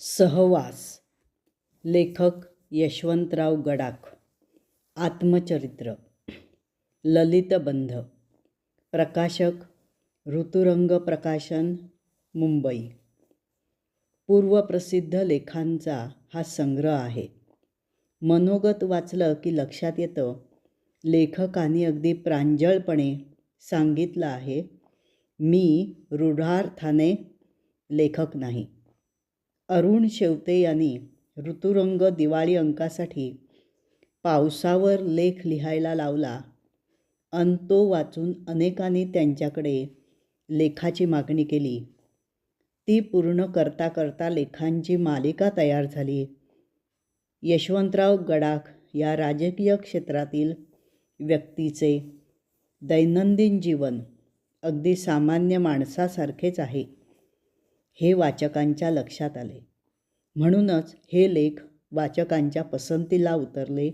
सहवास. लेखक यशवंतराव गडाख. आत्मचरित्र. ललितबंध. प्रकाशक ऋतुरंग प्रकाशन, मुंबई. पूर्वप्रसिद्ध लेखांचा हा संग्रह आहे. मनोगत वाचलं की लक्षात येतं, लेखकांनी अगदी प्रांजळपणे सांगितलं आहे, मी रूढार्थाने लेखक नाही. अरुण शेवते यांनी ऋतुरंग दिवाळी अंकासाठी पावसावर लेख लिहायला लावला आणि तो वाचून अनेकांनी त्यांच्याकडे लेखाची मागणी केली. ती पूर्ण करता करता लेखांची मालिका तयार झाली. यशवंतराव गडाख या राजकीय क्षेत्रातील व्यक्तीचे दैनंदिन जीवन अगदी सामान्य माणसासारखेच आहे हे वाचकांच्या लक्षात आले. म्हणूनच हे लेख वाचकांच्या पसंतीला उतरले.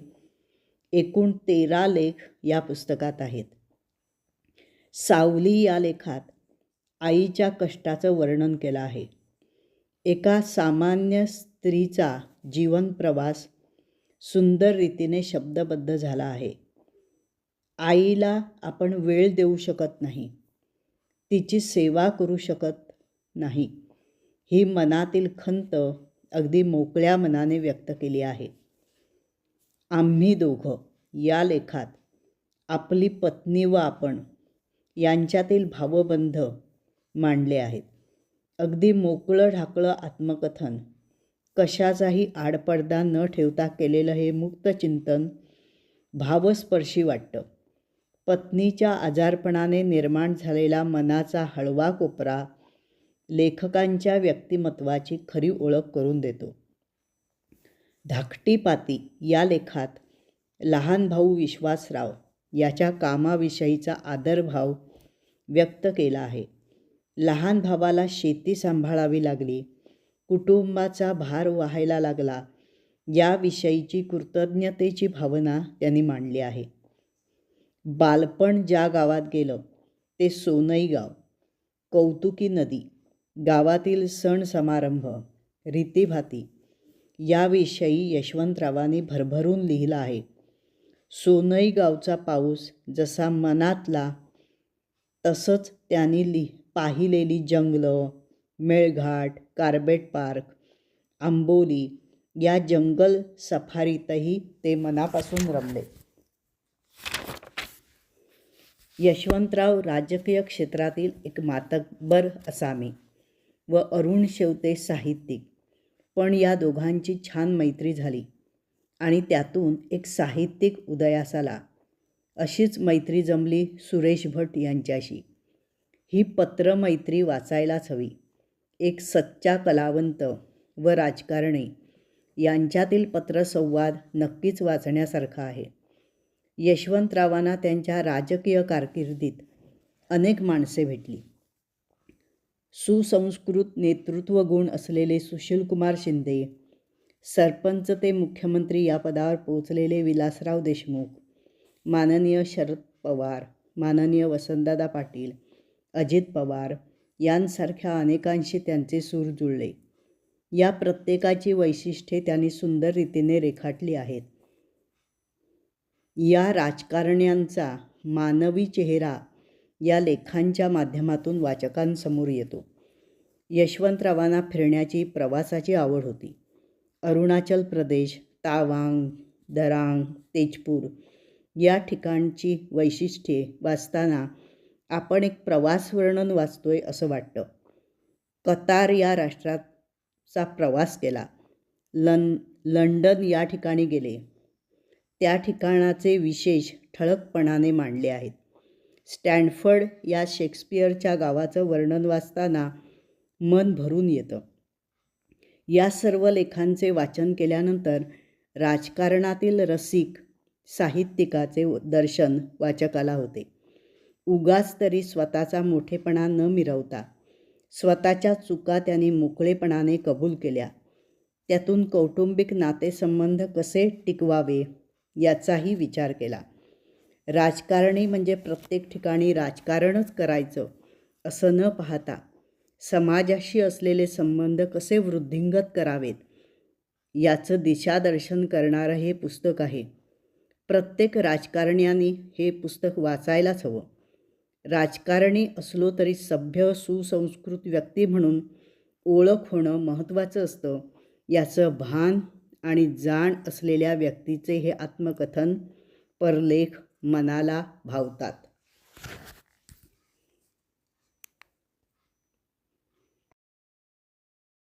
एकूण 13 लेख या पुस्तकात आहेत. सावली या लेखात आईच्या कष्टाचं वर्णन केलं आहे. एका सामान्य स्त्रीचा जीवन प्रवास सुंदर रीतीने शब्दबद्ध झाला आहे. आईला आपण वेळ देऊ शकत नाही, तिची सेवा करू शकत नाही, ही मनातील खंत अगदी मोकळ्या मनाने व्यक्त केली आहे. आम्ही दोघं या लेखात आपली पत्नी व आपण यांच्यातील भावबंध मांडले आहेत. अगदी मोकळं ढाकळं आत्मकथन, कशाचाही आडपडदा न ठेवता केलेलं हे मुक्त चिंतन भावस्पर्शी वाटतं. पत्नीच्या आजारपणाने निर्माण झालेला मनाचा हळवा कोपरा लेखकांच्या व्यक्तिमत्वाची खरी ओळख करून देतो. धाकटी पाती या लेखात लहान भाऊ विश्वासराव याच्या कामाविषयीचा आदरभाव व्यक्त केला आहे. लहान भावाला शेती सांभाळावी लागली, कुटुंबाचा भार वाहायला लागला, याविषयीची कृतज्ञतेची भावना त्यांनी मांडली आहे. बालपण ज्या गावात गेलं ते सोनई गाव, कौतुकी नदी, गावातील सण समारंभ, रीतीभाती याविषयी यशवंतरावांनी भरभरून लिहिलं आहे. सोनई गावचा पाऊस जसा मनातला, तसंच त्यांनी पाहिलेली जंगलं, मेळघाट, कार्बेट पार्क, आंबोली या जंगल सफारीतही ते मनापासून रमले. यशवंतराव राजकीय क्षेत्रातील एक मातब्बर असामी व अरुण शेवते साहित्यिक, पण या दोघांची छान मैत्री झाली आणि त्यातून एक साहित्यिक उदयास आला. अशीच मैत्री जमली सुरेश भट यांच्याशी. ही पत्रमैत्री वाचायलाच हवी. एक सच्चा कलावंत व राजकारणी यांच्यातील पत्रसंवाद नक्कीच वाचण्यासारखा आहे. यशवंतरावांना त्यांच्या राजकीय कारकिर्दीत अनेक माणसे भेटली. सुसंस्कृत नेतृत्व गुण असलेले सुशीलकुमार शिंदे, सरपंच ते मुख्यमंत्री या पदावर पोचलेले विलासराव देशमुख, माननीय शरद पवार, माननीय वसंतदादा पाटील, अजित पवार यांसारख्या अनेकांशी त्यांचे सूर जुळले. या प्रत्येकाची वैशिष्ट्ये त्यांनी सुंदर रीतीने रेखाटली आहेत. या राजकारण्यांचा मानवी चेहरा या लेखांच्या माध्यमातून वाचकांसमोर येतो. यशवंतरावांना फिरण्याची, प्रवासाची आवड होती. अरुणाचल प्रदेश, तावांग, दरांग, तेजपूर या ठिकाणची वैशिष्ट्ये वाचताना आपण एक प्रवास वर्णन वाचतोय असं वाटतं. कतार या राष्ट्राचा प्रवास केला. लंडन या ठिकाणी गेले. त्या ठिकाणाचे विशेष ठळकपणाने मांडले आहेत. स्टॅनफर्ड या शेक्सपियरच्या गावाचं वर्णन वाचताना मन भरून येतं. या सर्व लेखांचे वाचन केल्यानंतर राजकारणातील रसिक साहित्यिकाचे दर्शन वाचकाला होते. उगाच तरी स्वतःचा मोठेपणा न मिरवता स्वतःच्या चुका त्यांनी मोकळेपणाने कबूल केल्या. त्यातून कौटुंबिक नातेसंबंध कसे टिकवावे याचाही विचार केला. राजकारणी म्हणजे प्रत्येक ठिकाणी राजकारणच करायचं असं न पाहता समाजाशी असलेले संबंध कसे वृद्धिंगत करावेत याचं दिशादर्शन करणारं हे पुस्तक आहे. प्रत्येक राजकारण्याने हे पुस्तक वाचायलाच हवं. राजकारणी असलो तरी सभ्य सुसंस्कृत व्यक्ती म्हणून ओळख होणं महत्त्वाचं असतं. याचं भान आणि जाण असलेल्या व्यक्तीचे हे आत्मकथन परलेख मनाला भावतात.